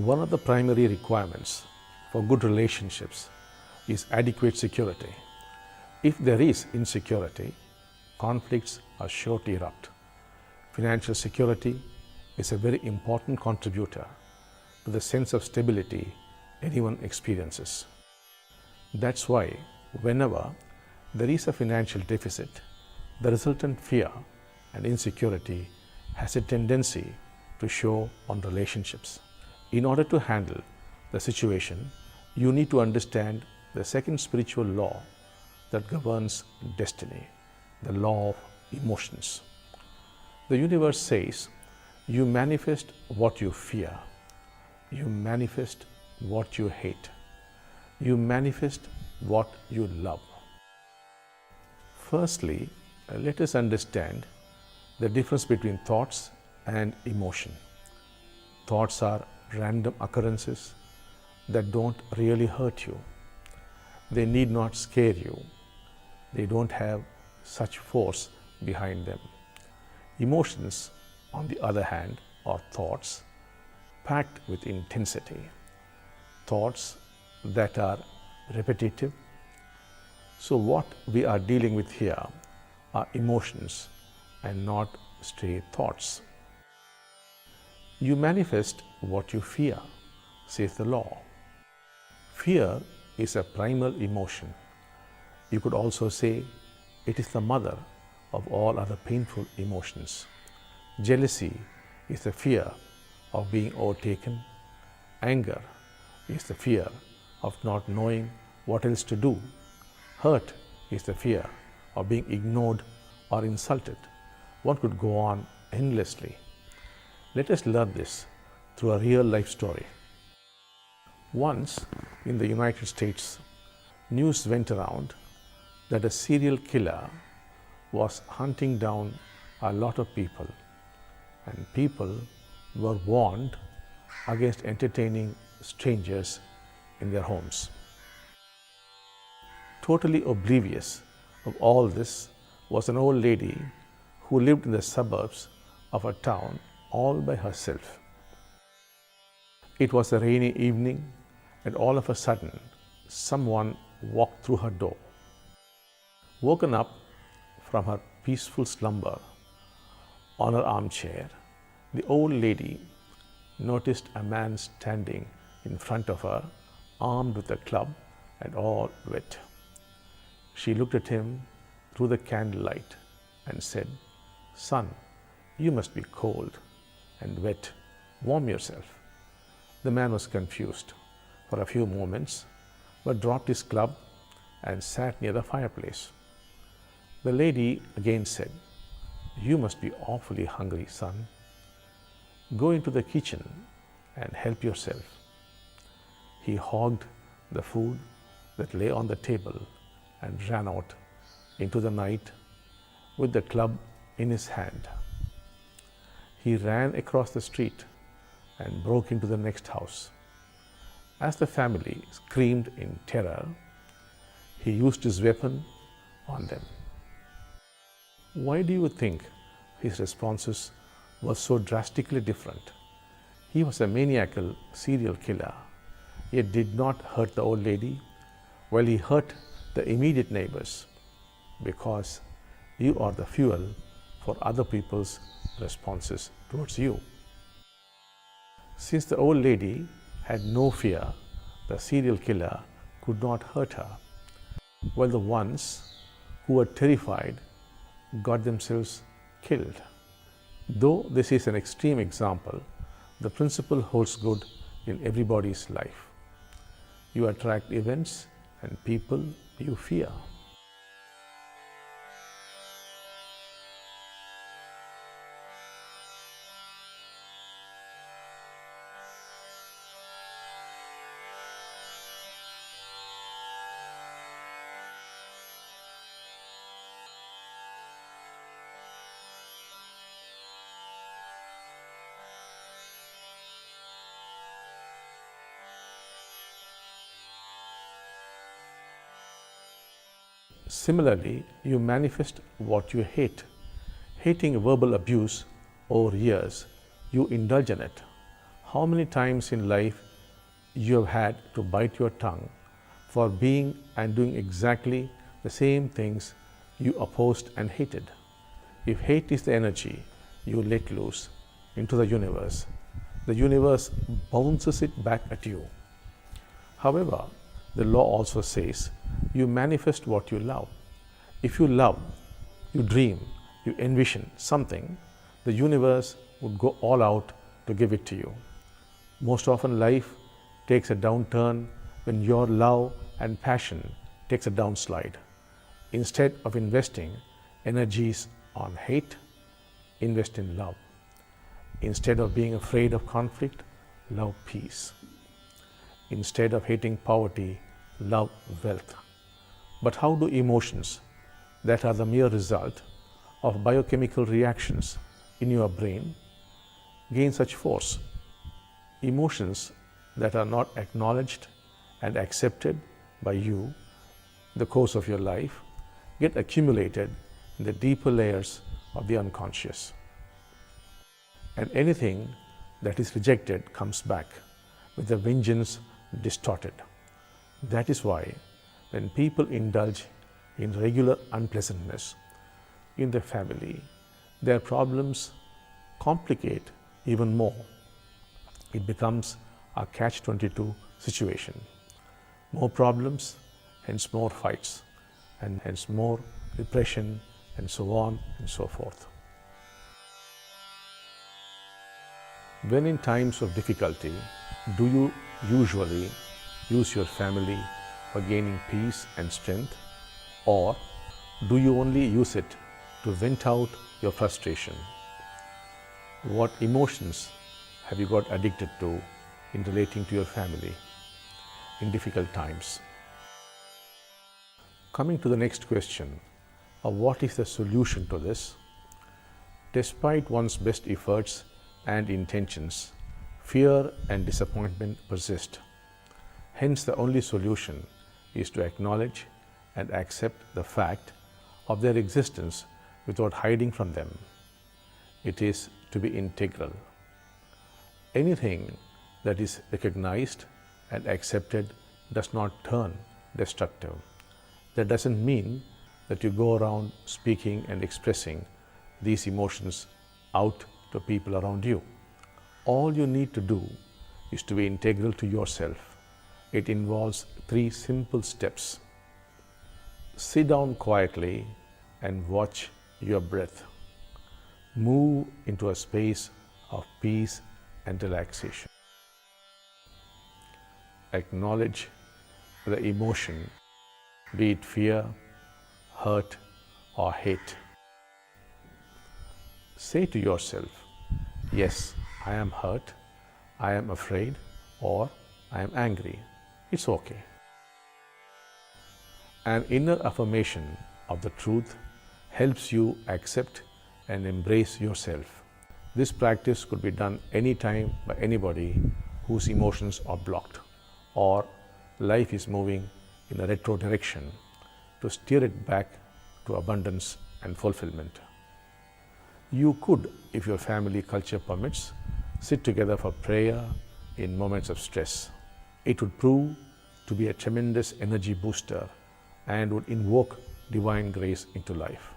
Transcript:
One of the primary requirements for good relationships is adequate security. If there is insecurity, conflicts are sure to erupt. Financial security is a very important contributor to the sense of stability anyone experiences. That's why whenever there is a financial deficit, the resultant fear and insecurity has a tendency to show on relationships. In order to handle the situation, you need to understand the second spiritual law that governs destiny, the law of emotions. The universe says, you manifest what you fear, you manifest what you hate, you manifest what you love. Firstly, let us understand the difference between thoughts and emotion. Thoughts are random occurrences that don't really hurt you. They need not scare you. They don't have such force behind them. Emotions, on the other hand, are thoughts packed with intensity. Thoughts that are repetitive. So what we are dealing with here are emotions and not stray thoughts. You manifest what you fear, says the law. Fear is a primal emotion. You could also say it is the mother of all other painful emotions. Jealousy is the fear of being overtaken. Anger is the fear of not knowing what else to do. Hurt is the fear of being ignored or insulted. One could go on endlessly. Let us learn this through a real life story. Once in the United States, news went around that a serial killer was hunting down a lot of people, and people were warned against entertaining strangers in their homes. Totally oblivious of all this was an old lady who lived in the suburbs of a town all by herself. It was a rainy evening, and all of a sudden, someone walked through her door. Woken up from her peaceful slumber on her armchair, the old lady noticed a man standing in front of her, armed with a club and all wet. She looked at him through the candlelight and said, "Son, you must be cold and wet. Warm yourself." The man was confused for a few moments, but dropped his club and sat near the fireplace. The lady again said, "You must be awfully hungry, son. Go into the kitchen and help yourself." He hogged the food that lay on the table and ran out into the night with the club in his hand. He ran across the street and broke into the next house. As the family screamed in terror, he used his weapon on them. Why do you think his responses were so drastically different? He was a maniacal serial killer, yet did not hurt the old lady, while he hurt the immediate neighbors, because you are the fuel for other people's responses towards you. Since the old lady had no fear, the serial killer could not hurt her, while the ones who were terrified got themselves killed. Though this is an extreme example, the principle holds good in everybody's life. You attract events and people you fear. Similarly, you manifest what you hate. Hating verbal abuse over years, you indulge in it. How many times in life you have had to bite your tongue for being and doing exactly the same things you opposed and hated? If hate is the energy you let loose into the universe bounces it back at you. However, the law also says you manifest what you love. If you love, you dream, you envision something, the universe would go all out to give it to you. Most often life takes a downturn when your love and passion takes a downslide. Instead of investing energies on hate, invest in love. Instead of being afraid of conflict, love peace. Instead of hating poverty, love wealth. But how do emotions that are the mere result of biochemical reactions in your brain gain such force? Emotions that are not acknowledged and accepted by you in the course of your life get accumulated in the deeper layers of the unconscious. And anything that is rejected comes back with a vengeance distorted. That is why when people indulge in regular unpleasantness in their family, their problems complicate even more. It becomes a catch-22 situation. More problems, hence more fights, and hence more repression, and so on and so forth. When in times of difficulty, do you usually use your family for gaining peace and strength, or do you only use it to vent out your frustration? What emotions have you got addicted to in relating to your family in difficult times? Coming to the next question of what is the solution to this? Despite one's best efforts and intentions, fear and disappointment persist. Hence, the only solution is to acknowledge and accept the fact of their existence without hiding from them. It is to be integral. Anything that is recognized and accepted does not turn destructive. That doesn't mean that you go around speaking and expressing these emotions out to people around you. All you need to do is to be integral to yourself. It involves 3 simple steps. Sit down quietly and watch your breath. Move into a space of peace and relaxation. Acknowledge the emotion, be it fear, hurt, or hate. Say to yourself, yes, I am hurt, I am afraid, or I am angry. It's okay. An inner affirmation of the truth helps you accept and embrace yourself. This practice could be done anytime by anybody whose emotions are blocked or life is moving in a retro direction, to steer it back to abundance and fulfillment. You could, if your family culture permits, sit together for prayer in moments of stress. It would prove to be a tremendous energy booster and would invoke divine grace into life.